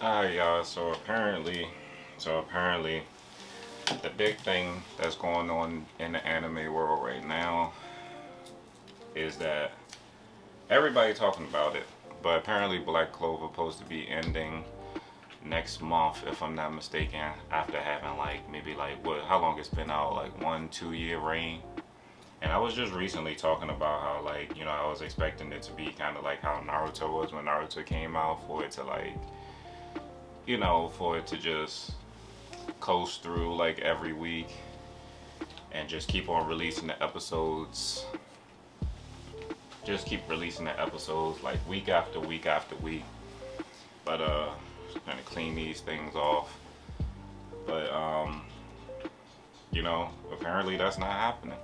Alright, y'all. So apparently, the big thing that's going on in the anime world right now is that everybody talking about it, but apparently Black Clover supposed to be ending next month, if I'm not mistaken. After having like maybe like what? How long it's been out? Like 1, 2 year reign. And I was just recently talking about how like I was expecting it to be kind of like how Naruto was when Naruto came out, for it to like for it to just coast through like every week and just keep on releasing the episodes. Just keep releasing the episodes like week after week after week. But trying to clean these things off. But apparently that's not happening.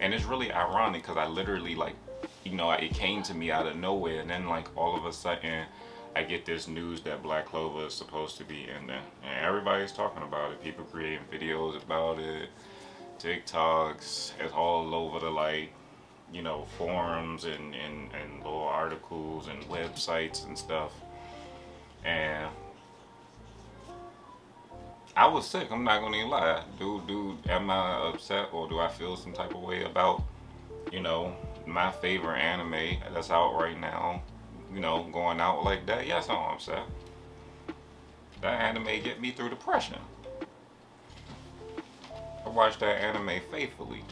And it's really ironic because I literally like it came to me out of nowhere, and then like all of a sudden I get this news that Black Clover is supposed to be in there, and everybody's talking about it. People creating videos about it, TikToks. It's all over the like forums and little articles and websites and stuff. And I was sick. I'm not gonna even lie. Am I upset or do I feel some type of way about you know my favorite anime that's out right now? Going out like that. Yes, I'm upset. That anime get me through depression. I watch that anime faithfully.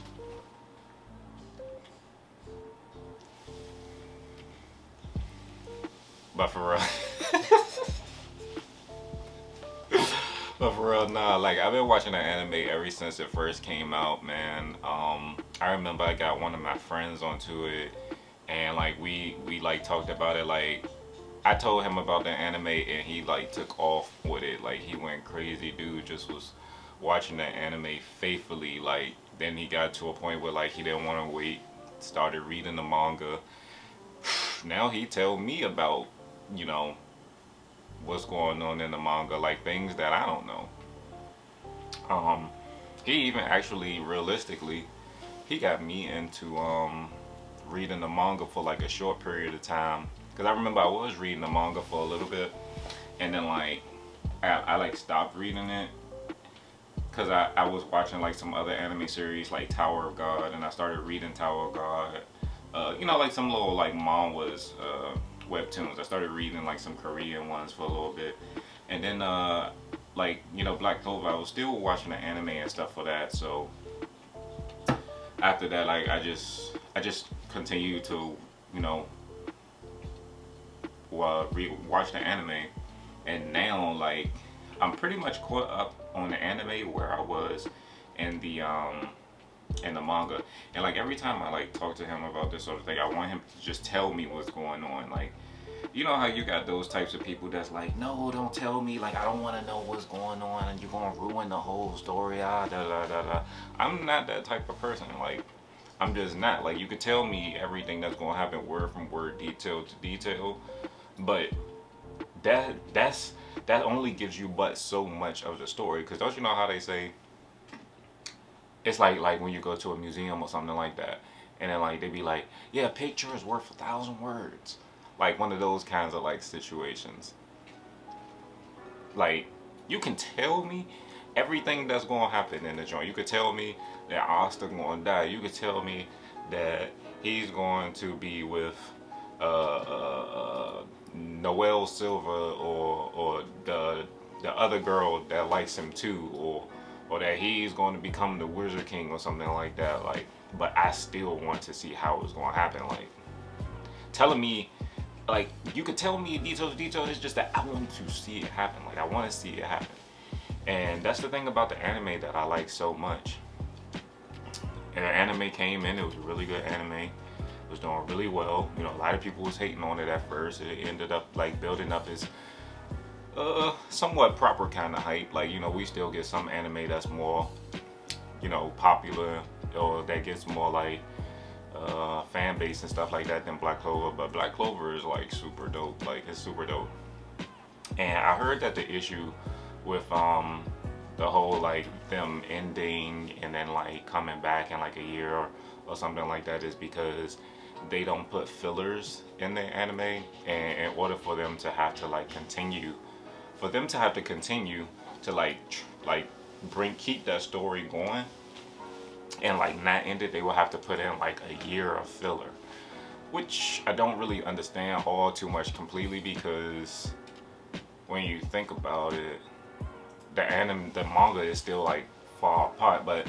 But for real, but for real, nah. Like I've been watching that anime ever since it first came out, man. I remember I got one of my friends onto it, and like we like talked about it. Like I told him about the anime, and he like took off with it. Like he went crazy, dude. Just was watching the anime faithfully. Like then he got to a point where like he didn't want to wait. Started reading the manga. Now he tell me about you know what's going on in the manga, like things that I don't know. Um, he even actually realistically he got me into reading the manga for like a short period of time. Cause I remember I was reading the manga for a little bit, and then like I like stopped reading it because I was watching like some other anime series like Tower of God, and I started reading Tower of God. Like some little like manhwas, webtoons. I started reading like some Korean ones for a little bit, and then like Black Clover. I was still watching the anime and stuff for that. So after that, like I just continued to you know watch the anime, and now like I'm pretty much caught up on the anime where I was in the manga. And like every time I like talk to him about this sort of thing, I want him to just tell me what's going on. Like you know how you got those types of people that's like, no, don't tell me. Like I don't want to know what's going on, and you're gonna ruin the whole story. Ah, da da da da. I'm not that type of person. Like I'm just not. Like you could tell me everything that's gonna happen word from word, detail to detail, but that only gives you but so much of the story. Because don't you know how they say it's like when you go to a museum or something like that, and then like they be like, yeah, a picture is worth 1,000 words. Like one of those kinds of like situations. Like you can tell me everything that's gonna happen in the joint. You could tell me that Asta gonna die. You could tell me that he's going to be with Noel Silva, or the other girl that likes him too, or that he's going to become the Wizard King or something like that. Like, but I still want to see how it's going to happen. Like, telling me, like, you could tell me details. It's just that I want to see it happen. Like, I want to see it happen, and that's the thing about the anime that I like so much. And the anime came in; it was a really good anime. It was doing really well. A lot of people was hating on it at first. It ended up like building up its somewhat proper kind of hype. Like we still get some anime that's more popular, or that gets more like fan base and stuff like that than Black Clover. But Black Clover is like super dope. Like it's super dope. And I heard that the issue with the whole like them ending and then like coming back in like a year or something like that is because they don't put fillers in the anime, and in order for them to have to like continue for them to have to continue to like bring keep that story going and like not end it, they will have to put in like a year of filler, which I don't really understand all too much completely, because when you think about it, the manga is still like far apart, but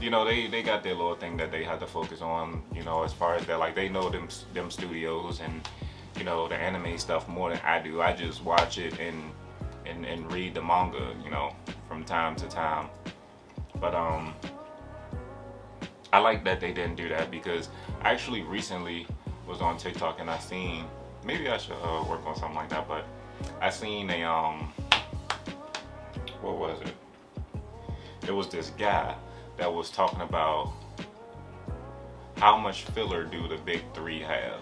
you know they got their little thing that they have to focus on, you know, as far as that, like they know them studios and you know the anime stuff more than I do. I just watch it and read the manga, you know, from time to time. But I like that they didn't do that, because I actually recently was on TikTok and I seen, maybe I should work on something like that, but I seen a what was it? It was this guy that was talking about how much filler do the big three have,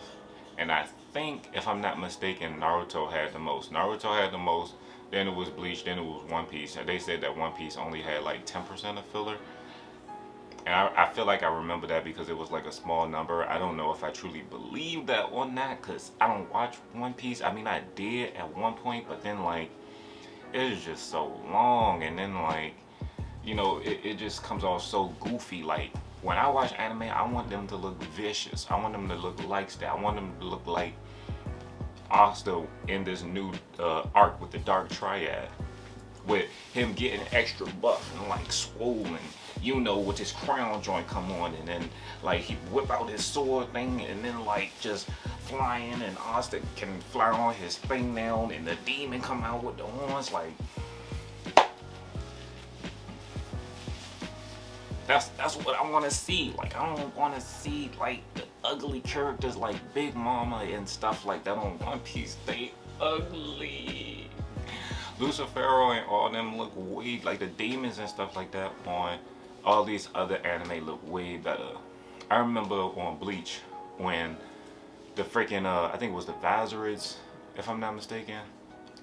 and I think if I'm not mistaken, Naruto had the most. Naruto had the most. Then it was Bleach. Then it was One Piece, and they said that One Piece only had like 10% of filler. And I feel like I remember that because it was like a small number. I don't know if I truly believe that or not, because I don't watch One Piece. I mean, I did at one point, but then like it was just so long, and then like, you know, it just comes off so goofy. Like when I watch anime, I want them to look vicious. I want them to look like that. I want them to look like Asta in this new arc with the Dark Triad, with him getting extra buff and like swollen, you know, with his crown joint come on, and then like he whip out his sword thing, and then like just flying, and Asta can fly on his thing now, and the demon come out with the horns. Like that's what I want to see. Like I don't want to see like the ugly characters like Big Mama and stuff like that on One Piece. They ugly. Lucifero and all them look way, like the demons and stuff like that on all these other anime look way better. I remember on Bleach when the freaking I think it was the Vazirids, if I'm not mistaken.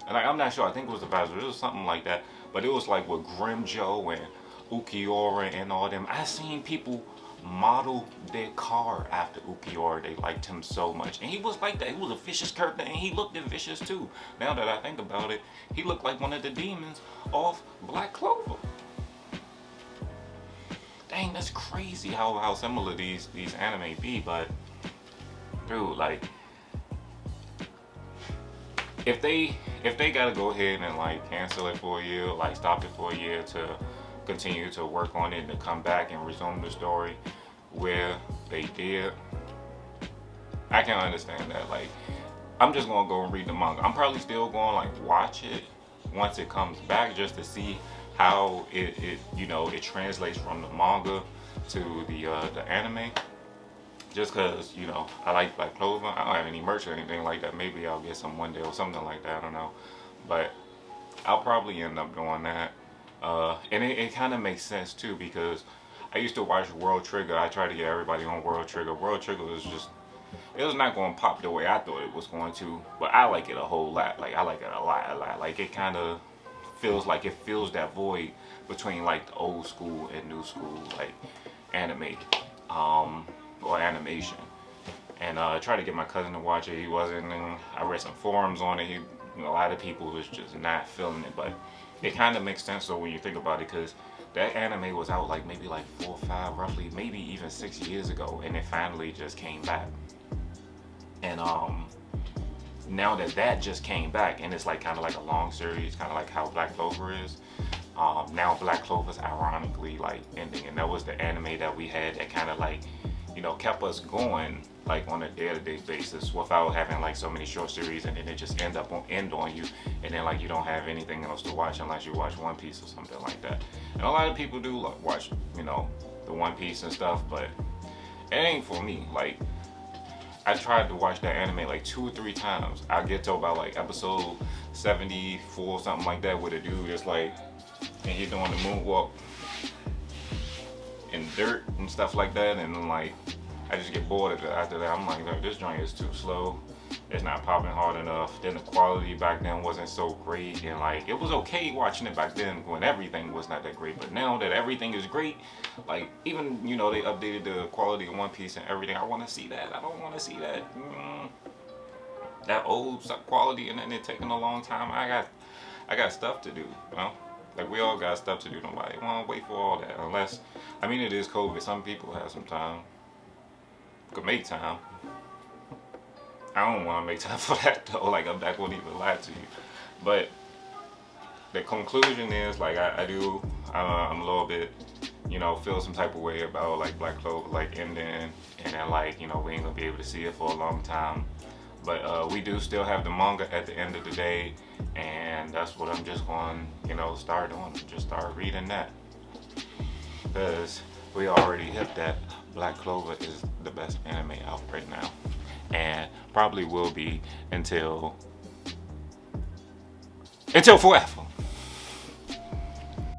And I'm not sure, I think it was the Vazirids or something like that. But it was like with Grimjo and Ukiora and all them. I seen people model their car after Ukiora. They liked him so much, and he was like that. He was a vicious character, and he looked vicious too. Now that I think about it, he looked like one of the demons off Black Clover. Dang, that's crazy how similar these anime be. But dude, like if they gotta go ahead and like cancel it for a year, like stop it for a year to continue to work on it and to come back and resume the story where they did, I can understand that. Like I'm just gonna go and read the manga. I'm probably still gonna like watch it once it comes back, just to see how it you know, it translates from the manga to the anime. Just cause, you know, I like Black Clover. I don't have any merch or anything like that. Maybe I'll get some one day or something like that, I don't know. But I'll probably end up doing that. And it kind of makes sense too, because I used to watch World Trigger. I tried to get everybody on World Trigger. World Trigger was just, it was not going to pop the way I thought it was going to, but I like it a whole lot. Like I like it a lot. Like it kind of feels like it fills that void between like the old school and new school like anime or animation. And I tried to get my cousin to watch it. He wasn't. And I read some forums on it. A lot of people was just not feeling it, but it kind of makes sense though when you think about it, because that anime was out like maybe like 4 or 5, roughly, maybe even 6 years ago, and it finally just came back. And now that just came back, and it's like kind of like a long series, kind of like how Black Clover is. Now Black Clover's ironically like ending, and that was the anime that we had that kind of like, you know, kept us going like on a day-to-day basis without having like so many short series, and then it just end on you, and then like you don't have anything else to watch unless you watch One Piece or something like that. And a lot of people do like watch, you know, the One Piece and stuff, but it ain't for me. Like I tried to watch that anime like 2 or 3 times. I get to about like episode 74, something like that, with a dude just like, and he doing the moonwalk in dirt and stuff like that, and then like I just get bored of it after that. I'm like, this joint is too slow. It's not popping hard enough. Then the quality back then wasn't so great, and like it was okay watching it back then when everything was not that great. But now that everything is great, like even, you know, they updated the quality of One Piece and everything. I want to see that. I don't want to see that that old quality, and then it taking a long time. I got stuff to do, you know? Like we all got stuff to do. Nobody want to wait for all that unless, I mean, it is COVID. Some people have some time, could make time. I don't want to make time for that though. Like I'm not gonna even lie to you, but the conclusion is like I'm a little bit, feel some type of way about like Black Clover like ending, and then like we ain't gonna be able to see it for a long time. But we do still have the manga at the end of the day, and that's what I'm just going start doing. Just start reading that because we already hit that Black Clover is the best anime out right now, and probably will be until forever.